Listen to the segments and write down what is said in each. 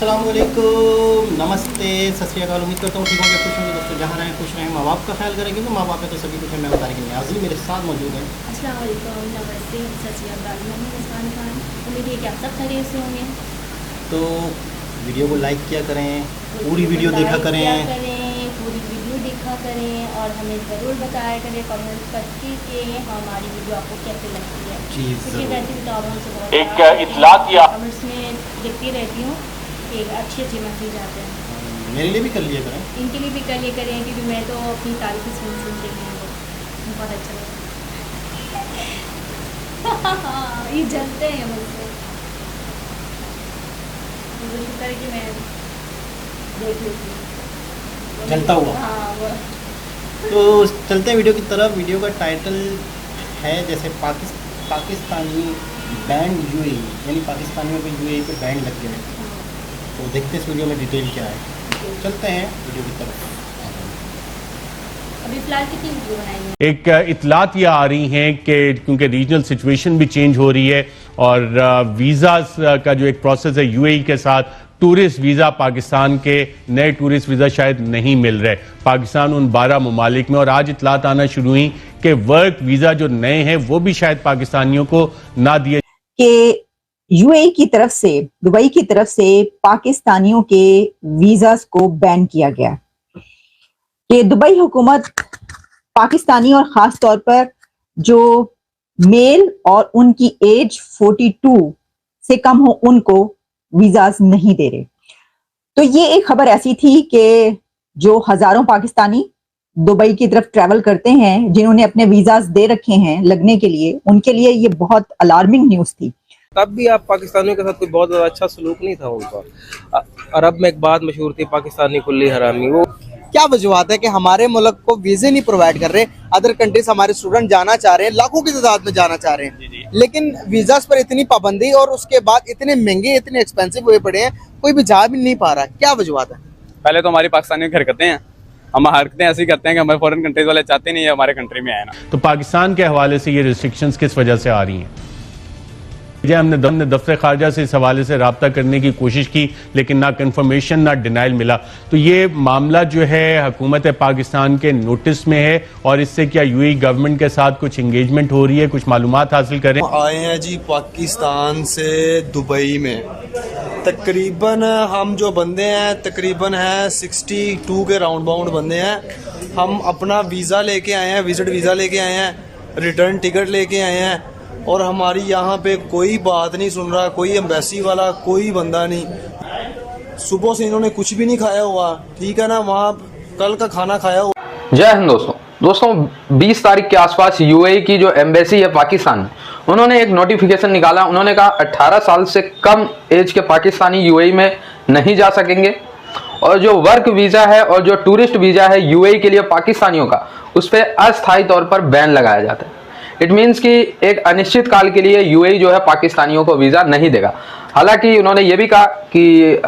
अस्सलाम वालेकुम, नमस्ते, सत श्री अकाल। उम्मीद करता हूँ ठीक होंगे, खुश होंगे दोस्तों। जहाँ रहें खुश रहें, माँ बाप का ख्याल करेंगे तो माँ बाप है तो सभी कुछ है। मैं उतारिक न्याज़ी मेरे साथ मौजूद हैं। अस्सलाम वालेकुम, नमस्ते, सत श्री अकाल। मैं इरफान खान। उम्मीद है कि आप सब खैरियत से होंगे। तो वीडियो को लाइक किया करें, पूरी वीडियो देखा करें, पूरी वीडियो देखा करें और हमें ज़रूर बताया करें कमेंट करके कि हमारी वीडियो आपको कैसे लगती है। क्योंकि वैसे भी तो आप हमसे बहुत एक इत्तला किया कमेंट्स में देखती रहती हूँ कि अच्छे मैसेज आते हैं। मेरे लिए भी कर लिया करें, इनके लिए भी कर लिया करें, क्योंकि मैं तो अपनी तारीफ सुन के लिए बहुत अच्छा लगता है। ये जलते हैं मुझसे, मुझे शुक्र है कि मैं देख लेती हूँ चलता हुआ। हाँ वो तो चलते हैं वीडियो की तरफ। वीडियो का टाइटल है जैसे पाकिस्तानी बैंड यूएई, यानी पाकिस्तानियों के यूएई पे बैंड लग गए। तो देखते हैं इस वीडियो में डिटेल क्या है। चलते हैं वीडियो की तरफ। अभी फिलहाल कितनी वीडियो बनाई है? एक इतलात ये आ रही हैं कि क्योंकि रीजनल सिचुएशन भी चेंज हो रही है और वीज़ास का जो एक प्रोसेस है यूएई के साथ, टूरिस्ट वीज़ा पाकिस्तान के नए टूरिस्ट वीज़ा शायद नहीं मिल रहे पाकिस्तान उन 12 ममालिक में। और आज इतलात आना शुरू हुई कि वर्क वीज़ा जो नए हैं वो भी शायद पाकिस्तानियों को ना दिए कि यूएई की तरफ से, दुबई की तरफ से पाकिस्तानियों के वीज़ास को बैन किया गया। कि दुबई हुकूमत पाकिस्तानी और ख़ास तौर पर जो मेल और उनकी एज 42 से कम हो उनको वीज़ास नहीं दे रहे। तो ये एक खबर ऐसी थी कि जो हज़ारों पाकिस्तानी दुबई की तरफ ट्रैवल करते हैं, जिन्होंने अपने वीज़ास दे रखे हैं लगने के लिए, उनके लिए ये बहुत अलार्मिंग न्यूज़ थी। तब भी आप पाकिस्तानियों के साथ कोई बहुत ज़्यादा अच्छा सलूक नहीं था उनका। अरब में एक बात मशहूर थी, पाकिस्तानी कुल्ली हरामी। वो क्या वजूहत है कि हमारे मुल्क को वीज़े नहीं प्रोवाइड कर रहे? अदर कंट्रीज हमारे स्टूडेंट जाना चाह रहे हैं, लाखों की तादाद में जाना चाह रहे हैं, लेकिन वीज़ास पर इतनी पाबंदी और उसके बाद इतने महंगे, इतने एक्सपेंसिव हुए पड़े हैं, कोई भी जा भी नहीं पा रहा है। क्या वजूहत है? पहले तो हमारी पाकिस्तानी हरकतें हैं, हम हरकतें ऐसी करते हैं कि हमारे फॉरेन कंट्रीज वाले चाहते नहीं है हमारे कंट्री में आए ना। तो पाकिस्तान के हवाले से ये रिस्ट्रिक्शंस किस वजह से आ रही हैं? हमने दफ्तर खारजा से इस हवाले से रब्ता करने की कोशिश की, लेकिन ना कंफर्मेशन ना डिनाइल मिला। तो ये मामला जो है हुकूमत पाकिस्तान के नोटिस में है और इससे क्या यूएई गवर्नमेंट के साथ कुछ इंगेजमेंट हो रही है, कुछ मालूमात हासिल करें। आए हैं जी पाकिस्तान से दुबई में। तकरीबन हम जो बंदे हैं तकरीबन है 62 के राउंड बाउंड बंदे हैं। हम अपना वीज़ा लेके आए हैं, विजिट वीज़ा लेके आए हैं, रिटर्न टिकट लेके आए हैं और हमारी यहाँ पे कोई बात नहीं सुन रहा, कोई एम्बेसी वाला कोई बंदा नहीं। सुबह से इन्होंने कुछ भी नहीं खाया हुआ, ठीक है ना, वहाँ कल का खाना खाया हुआ। जय हिंद दोस्तों 20 तारीख के आसपास यूएई की जो एम्बेसी है पाकिस्तान में, उन्होंने एक नोटिफिकेशन निकाला। उन्होंने कहा 18 साल से कम एज के पाकिस्तानी यूएई में नहीं जा सकेंगे और जो वर्क वीज़ा है और जो टूरिस्ट वीज़ा है यूएई के लिए पाकिस्तानियों का, उस पर अस्थायी तौर पर बैन लगाया जाता है। इट मीन्स कि एक अनिश्चित काल के लिए यूएई जो है पाकिस्तानियों को वीज़ा नहीं देगा। हालांकि उन्होंने ये भी कहा कि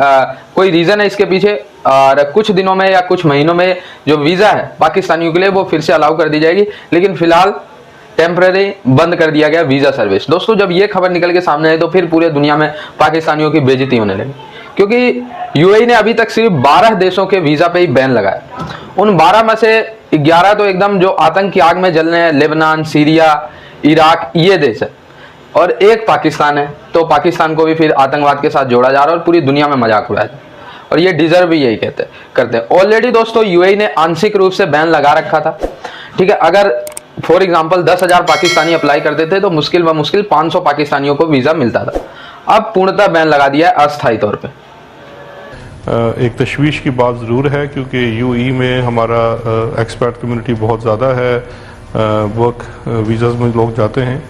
कोई रीज़न है इसके पीछे और कुछ दिनों में या कुछ महीनों में जो वीज़ा है पाकिस्तानियों के लिए वो फिर से अलाउ कर दी जाएगी, लेकिन फिलहाल टेम्परेरी बंद कर दिया गया वीज़ा सर्विस। दोस्तों जब ये खबर निकल के सामने आई तो फिर पूरे दुनिया में पाकिस्तानियों की बेइज्जती होने लगी, क्योंकि यूएई ने अभी तक सिर्फ 12 देशों के वीज़ा पे ही बैन लगाया। उन 12 में से 11 तो एकदम जो आतंक की आग में जल रहे हैं, लेबनान, सीरिया, इराक, ये देश है, और एक पाकिस्तान है। तो पाकिस्तान को भी फिर आतंकवाद के साथ जोड़ा जा रहा है और पूरी दुनिया में मजाक उड़ाया जा रहा है, और ये डिजर्व भी यही करते हैं। ऑलरेडी दोस्तों यूएई ने आंशिक रूप से बैन लगा रखा था, ठीक है। अगर फॉर एग्जाम्पल 10,000 पाकिस्तानी अप्लाई करते थे तो मुश्किल 500 पाकिस्तानियों को वीज़ा मिलता था। अब पूर्णतः बैन लगा दिया है अस्थायी तौर पर। एक तशवीश की बात ज़रूर है, क्योंकि यूएई में हमारा एक्सपर्ट कम्युनिटी बहुत ज़्यादा है, वर्क वीज़ाज़ में लोग जाते हैं,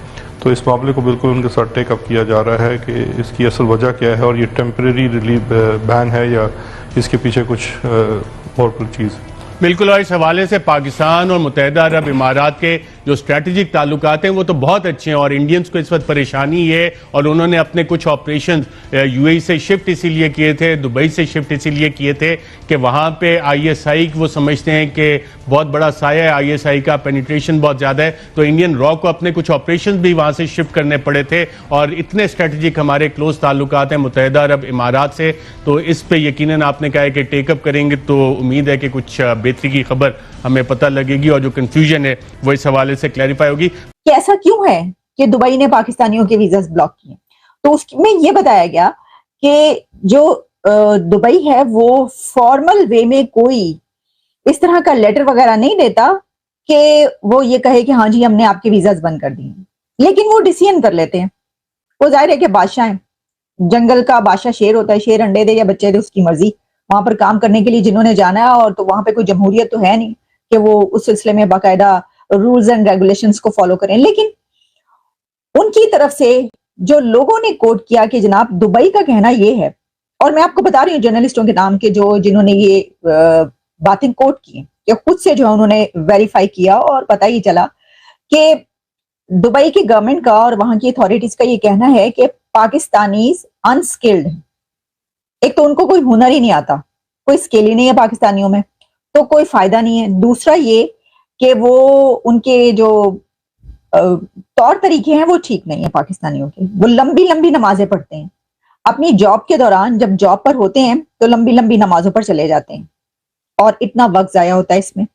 तो इस मामले को बिल्कुल उनके साथ टेकअप किया जा रहा है कि इसकी असल वजह क्या है और ये टेम्परेरी रिलीफ बैन है या इसके पीछे कुछ और कोई चीज़। बिल्कुल, और इस हवाले से पाकिस्तान और मुत्तहिदा अरब इमारात के जो स्ट्रैटेजिक ताल्लुकात हैं वो तो बहुत अच्छे हैं, और इंडियंस को इस वक्त परेशानी है, और उन्होंने अपने कुछ ऑपरेशन यूएई से शिफ्ट इसीलिए किए थे, दुबई से शिफ्ट इसीलिए किए थे कि वहाँ पे आईएसआई वो समझते हैं कि बहुत बड़ा साया है, आईएसआई का पेनिट्रेशन बहुत ज़्यादा है, तो इंडियन रॉ को अपने कुछ ऑपरेशन भी वहाँ से शिफ्ट करने पड़े थे। और इतने स्ट्रैटेजिक हमारे क्लोज ताल्लुकात हैं मुत्तहिदा अरब इमारात से, तो इस पे यकीनन आपने कहा है कि टेकअप करेंगे तो उम्मीद है कि कुछ बेहतरी की खबर हमें पता लगेगी और जो कंफ्यूजन है वो इस हवाले से क्लैरिफाई होगी कि ऐसा क्यों है कि दुबई ने पाकिस्तानियों के वीजा ब्लॉक किए। तो उसमें यह बताया गया कि जो दुबई है वो फॉर्मल वे में कोई इस तरह का लेटर वगैरह नहीं देता कि वो ये कहे कि हाँ जी हमने आपके वीजाज बंद कर दिए, लेकिन वो डिसीजन कर लेते हैं। वो जाहिर है कि बादशाह है, जंगल का बादशाह शेर होता है, शेर अंडे दे या बच्चे दे उसकी मर्जी। वहां पर काम करने के लिए जिन्होंने जाना है, और तो वहां पे कोई जमहूरियत तो है नहीं कि वो उस सिलसिले में बाकायदा रूल्स एंड रेगुलेशंस को फॉलो करें। लेकिन उनकी तरफ से जो लोगों ने कोट किया कि जनाब दुबई का कहना ये है, और मैं आपको बता रही हूँ जर्नलिस्टों के नाम के जिन्होंने ये बातें कोट की कि खुद से जो उन्होंने वेरीफाई किया और पता ही चला कि दुबई की गवर्नमेंट का और वहां की अथॉरिटीज का ये कहना है कि पाकिस्तानी अनस्किल्ड है। एक तो उनको कोई हुनर ही नहीं आता, कोई स्किल ही नहीं है पाकिस्तानियों में, तो कोई फायदा नहीं है। दूसरा ये कि वो उनके जो तौर तरीके हैं वो ठीक नहीं है पाकिस्तानियों के। वो लंबी लंबी नमाजें पढ़ते हैं अपनी जॉब के दौरान, जब जॉब पर होते हैं तो लंबी लंबी नमाजों पर चले जाते हैं और इतना वक्त जाया होता है इसमें।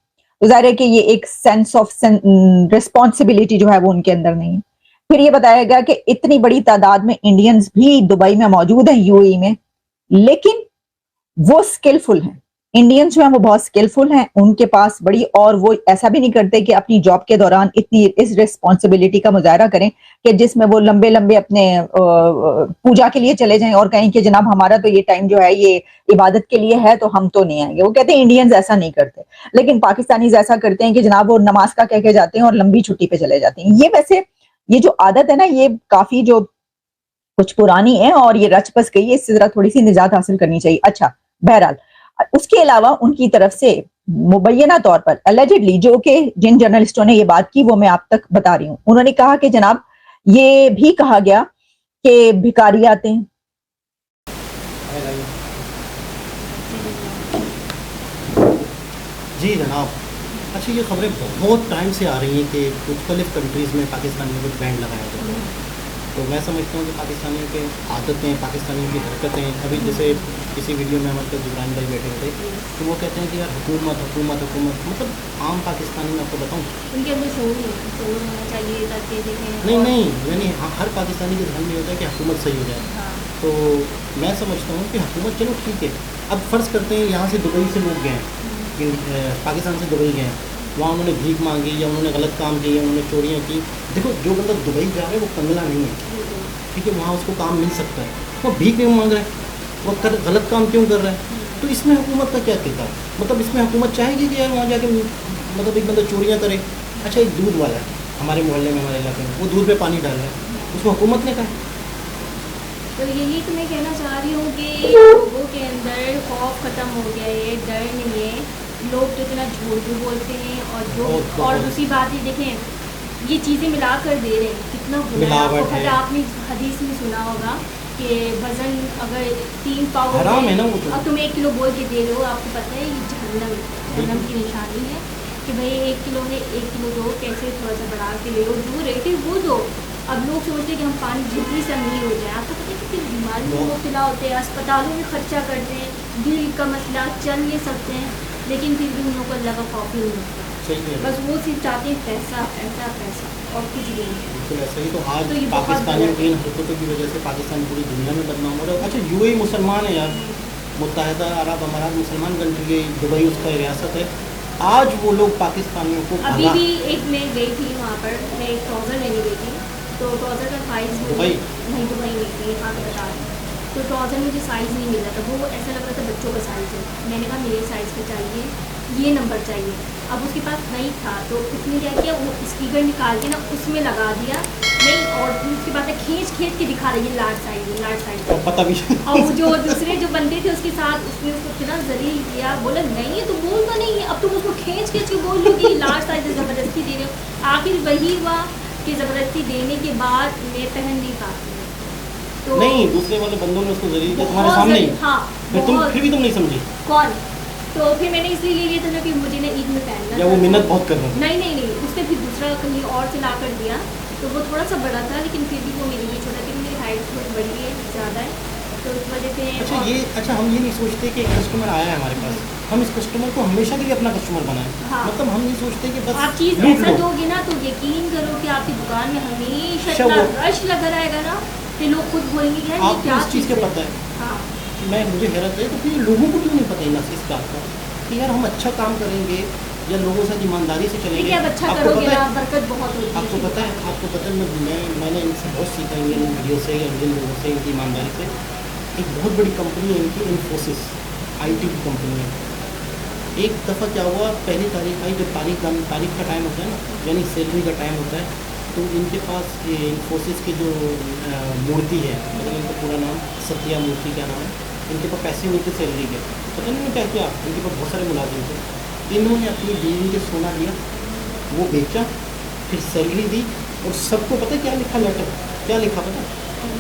तो जाहिर है कि ये एक सेंस ऑफ रिस्पॉन्सिबिलिटी जो है वो उनके अंदर नहीं है। फिर ये बताया गया कि इतनी बड़ी तादाद में इंडियंस भी दुबई में मौजूद हैं, यूएई में, लेकिन वो स्किलफुल हैं। इंडियंस जो हैं वो बहुत स्किलफुल हैं, उनके पास बड़ी, और वो ऐसा भी नहीं करते कि अपनी जॉब के दौरान इतनी इस रिस्पॉन्सिबिलिटी का मुजाहरा करें कि जिसमें वो लंबे लंबे अपने पूजा के लिए चले जाएं और कहें कि जनाब हमारा तो ये टाइम जो है ये इबादत के लिए है तो हम तो नहीं आएंगे। वो कहते हैं इंडियंस ऐसा नहीं करते, लेकिन पाकिस्तानीज ऐसा करते हैं कि जनाब वो नमाज का कह के जाते हैं और लंबी छुट्टी पे चले जाते हैं। ये वैसे ये जो आदत है ना, ये काफी जो कुछ पुरानी है और ये रच बस गई है, इससे जरा थोड़ी सी निजात हासिल करनी चाहिए। अच्छा, बहरहाल उसके अलावा उनकी तरफ से मुबैना तौर पर एलिजिडली जो कि जिन जर्नलिस्टों ने ये बात की वो मैं आप तक बता रही हूँ, उन्होंने कहा कि जनाब ये भी कहा गया कि भिखारी आते हैं। जी जनाब, अच्छा ये खबरें बहुत टाइम से आ रही हैं कि मुख्तलिफ कंट्रीज़ में पाकिस्तानियों को बैंड लगाया जाता है, तो मैं समझता हूँ कि पाकिस्तानियों के आदतें, पाकिस्तानियों की हरकतें, अभी जैसे किसी वीडियो में हमारे इब्राहिम भाई बैठे थे तो वो कहते हैं कि यार हुकूमत हुकूमत हुकूमत, मतलब आम पाकिस्तानी में आपको बताऊँ उनके अंदर शऊर होना चाहिए ताकि देखें। नहीं यानी हर पाकिस्तानी के ध्यान में होता है कि हुकूमत सही हो जाए। हाँ। तो मैं समझता हूँ कि हुकूमत चलो ठीक है, अब फ़र्ज़ करते हैं यहाँ से दुबई से लोग गए, पाकिस्तान से दुबई गए, वहाँ उन्होंने भीख मांगी या उन्होंने गलत काम किया, उन्होंने चोरियाँ की। देखो जो बंदा दुबई जा रहा है वो कंगला नहीं है, ठीक है, वहाँ उसको काम मिल सकता है, वो भीख क्यों मांग रहा है, वो गलत काम क्यों कर रहा है? तो इसमें हुकूमत का क्या किरदार? मतलब इसमें हुकूमत चाहेगी कि यार वहाँ जाके मतलब एक बंदा चोरियाँ करे। अच्छा, एक दूध वाला है हमारे मोहल्ले में, हमारे इलाके में, वो दूध पे पानी डाल रहा है, उसको हुकूमत ने कहा। तो यही तो मैं कहना चाह रही हूँ कि लोगों के अंदर खौफ ख़त्म हो गया है, डर नहीं है, लोग तो इतना झूठ भी बोलते हैं और दूसरी बात ये देखें ये चीज़ें मिला कर दे रहे हैं, कितना बुरा है। आपने हदीस में सुना होगा कि वज़न अगर 3 पाउंड हराम है ना वो तो। और तुम 1 किलो बोल के दे रहे हो, आपको पता है ये जहन्नम की निशानी है कि भाई 1 किलो है 1 किलो दो, कैसे थोड़ा सा बढ़ा के ले लो, जो रेट है वो दो। अब लोग सोचते हैं कि हम पानी जितनी से अमीर हो जाए। आपको पता है कितनी बीमारी में मुब्तला होते हैं, अस्पतालों में खर्चा करते हैं, दिल का मसला, चल नहीं सकते हैं, लेकिन फिर भी उन लोगों को अल्लाह का खौफ ही नहीं होता। बस वो सिर्फ चाहते हैं पैसा पैसा पैसा और कुछ भी नहीं। बिल्कुल ऐसा ही। तो आज पाकिस्तानियों की इन हरकतों की वजह से पाकिस्तान पूरी दुनिया में बदनाम हो रहा है। अच्छा, यूएई मुसलमान है यार, मुत्तहिदा अरब अमारात मुसलमान कंट्री है, दुबई उसका रियासत है। आज वो लोग पाकिस्तानियों को अभी भी एक मैं गई थी वहाँ पर, मैं एक ट्राउज़र लेने गई थी, तो ट्राउज़र का साइज़ दुबई नहीं थी, यहाँ पर बता रही। तो ट्राउज़र मुझे साइज़ नहीं मिला था, वो ऐसा लग रहा था बच्चों का साइज़ है। मैंने कहा मेरे साइज़ का चाहिए, ये नंबर चाहिए। अब उसके पास नहीं था तो उसने क्या किया, वो स्टिकर निकाल के ना उसमें लगा दिया नहीं, और दूसरी बात है खींच के दिखा रही है लाट साइड और पता भी और वो जो दूसरे जो बंदे थे उसके साथ उसने उसको इतना जलील किया, बोला नहीं ये तो बोलता नहीं है, अब तुम उसको खींच के बोल लो कि लाट साइड से ज़बरदस्ती दे रहे हो। आखिर वही हुआ कि ज़बरदस्ती देने के बाद मैं पहन नहीं पाती हूँ। तो नहीं, दूसरे वाले बंदों ने उसको जलील किया तुम्हारे बहुत सामने ही। हाँ, फिर भी तुम नहीं समझी। कौन? तो फिर मैंने इसलिए ले लिया था ना कि मुझे ना ईद में पहनना या था। वो मिन्नत बहुत कर रहा था। नहीं, उसने फिर दूसरा कहीं और से ला कर दिया, तो वो थोड़ा सा बड़ा था, लेकिन फिर भी वो मेरे लिए छोटा, क्योंकि मेरी हाइट थोड़ी बड़ी है, ज़्यादा है, तो इस वजह से। अच्छा हम ये नहीं सोचते कि एक कस्टमर आया है हमारे पास, हम इस कस्टमर को हमेशा के लिए अपना कस्टमर बनाएं। हाँ। मतलब हम नहीं सोचते कि बस आप चीज़ लूट ऐसा लो। दोगे ना तो यकीन करो कि आपकी दुकान में हमेशा अच्छा इतना वो- रश लगा रहेगा ना कि लोग खुद बोलेंगे कि यार ये आपको क्या इस चीज़ चीज़ का है। पता है, हाँ, मुझे हैरत है तो फिर लोगों को क्यों नहीं पता इन इस बात का कि यार हम अच्छा काम करेंगे या लोगों से ईमानदारी से चलेंगे। देखिए अब अच्छा आपको करोगे पता ना है, बरकत बहुत होती है। आपको पता है मैंने इनसे बहुत सीखा, इंडियन वीडियो से या इंडियन लोगों से, इनकी ईमानदारी से। एक बहुत बड़ी कंपनी है इनकी, इन्फोसिस IT की कंपनी है। एक दफ़ा क्या हुआ, पहली तारीख आई, जब तारीख का टाइम होता है ना, यानी सैलरी का टाइम होता है, तो इनके पास इन्फोसिस की जो मूर्ति है, मतलब इनका पूरा नाम सत्या मूर्ति क्या नाम है, इनके पास पैसे नहीं थे सैलरी के, पता नहीं क्या क्या, इनके पास बहुत सारे मुलाजिम थे। इन्होंने अपनी बीवी के सोना लिया, वो बेचा, फिर सैलरी दी, और सबको पता है क्या लिखा लेटर, क्या लिखा पता,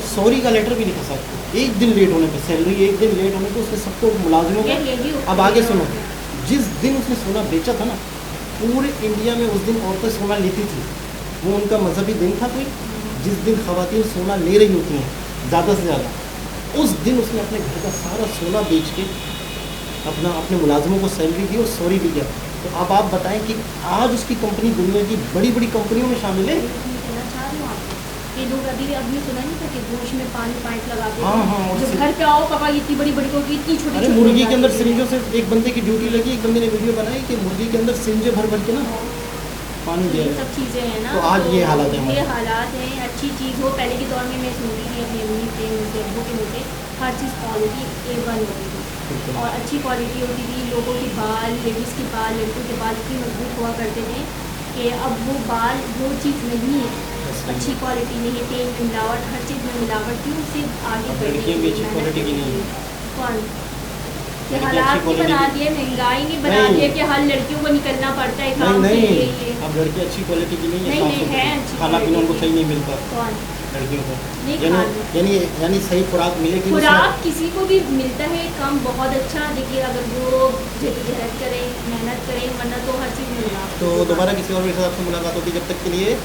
सॉरी का लेटर भी लिखा सबको। एक दिन लेट होने पे, सैलरी एक दिन लेट होने पे उसने सबको मुलाजिमों को। अब आगे सुनो, जिस दिन उसने सोना बेचा था ना, पूरे इंडिया में उस दिन औरतें सोना लेती थी, वो उनका मजहबी दिन था कोई, जिस दिन खवातीन सोना ले रही होती हैं ज़्यादा से ज़्यादा, उस दिन उसने अपने घर का सारा सोना बेच के अपने मुलाजिमों को सैलरी दी और सॉरी भी किया। तो अब आप बताएं कि आज उसकी कंपनी दुनिया की बड़ी बड़ी कंपनियों में शामिल है। कहना चाह रही हूँ आपको, ये लोग अभी सुना नहीं था कि गोश्त में पाइप लगा के, हाँ, और जब घर पे आओ पापा इतनी बड़ी होगी, इतनी छोटी अरे मुर्गी के अंदर सिरिंजों से, एक बंदे की ड्यूटी लगी, एक बंदे ने वीडियो बनाई कि मुर्गी के अंदर सिरिंजे भर के ना पानी दे ये रहे हैं। सब चीज़ें हैं ना, तो आज ये हालात है ये हमारे। हालात हैं। अच्छी चीज़ हो, पहले के दौर में मैं सुनती थी अपनी अम्मी से, उनके अब्बू के मुझे, हर चीज़ क्वालिटी A1 होती थी और अच्छी क्वालिटी होती थी। लोगों के बाल, लेडीज़ के बाल, लड़कों के बाल इतनी मजबूत हुआ करते थे कि अब वो बाल वो चीज़ नहीं है, अच्छी क्वालिटी नहीं है, तेल में मिलावट, हर चीज़ में मिलावट थी, उससे आगे बढ़ने लड़कियाँ भी अच्छी मेहनत क्वालिटी की नहीं करती है। कौन? ये लड़की हालात अच्छी भी बना क्वालिटी दिए, महंगाई ने बना नहीं। दिया कि हर लड़कियों को निकलना पड़ता है काम के नहीं, लिए। ये अब लड़की अच्छी क्वालिटी की नहीं है, नहीं, साफ नहीं, सुथरी। है अच्छी खाना पीना उनको क्वालिटी सही नहीं मिलता कौन? लड़कियों को, नहीं यानी सही खुराक मिलेगी। खुराक किसी को भी मिलता है काम बहुत अच्छा, लेकिन अगर वो जद्दोजहद करें, मेहनत करें, वरना तो हर चीज़ मिलना। तो दोबारा किसी और के साथ आपसे मुलाकात होगी, जब तक के लिए